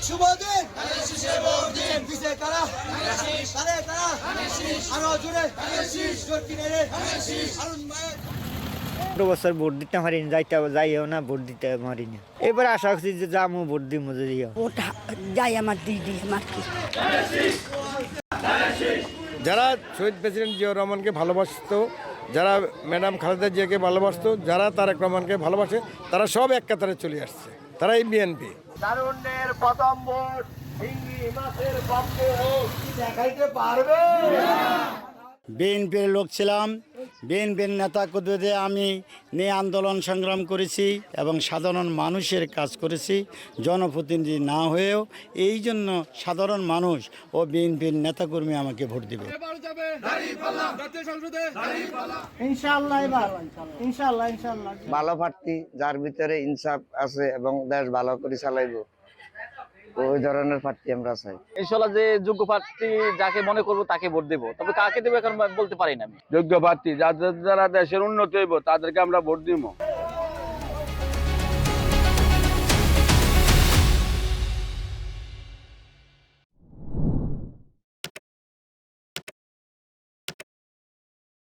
শুভ দিন বিজয় কারা কারে কারা আরো জোরে জোর কিনে রে আরুন ভাই 15 বছর ভোট দিতে পারিনি, যাইও না, ভোট দিতে পারিনি। এবার আশা করছি যে যামু ভোট দিব যদিও ভোট যাই আমার দিদি আমার কি যারা শহীদ প্রেসিডেন্ট জিয়াউর রহমানকে ভালোবাসতো, যারা ম্যাডাম খালেদা জিয়াকে ভালোবাসতো, যারা তারেক রহমানকে ভালোবাসে, তারা সব এক কাতারে চলে আসছে, তারাই বিএনপি। তারুণ্যের প্রথম ভোট হিঙ্গি মাছের পক্ষে হোক দেখাইতে পারবে। বিএনপির লোক ছিলাম, বিএনপির নেতা কর্মীদের আমি নিয়ে আন্দোলন সংগ্রাম করেছি এবং সাধারণ মানুষের কাজ করেছি জনপ্রতিনিধি না হয়েও। এই জন্য সাধারণ মানুষ ও বিএনপির নেতাকর্মী আমাকে ভোট দেবে। ভালো প্রার্থী যার ভিতরে ইনসাফ আছে এবং দেশ ভালো করে চালাইবো, ওই ধরনের প্রার্থী আমরা চাই। ইনশাআল্লাহ যে যোগ্য প্রার্থী যাকে মনে করবো তাকে ভোট দেবো, তবে কাকে দেবো এখন বলতে পারি না আমি। যোগ্য প্রার্থী যারা দেশের উন্নতি হইব তাদেরকে আমরা ভোট দিব।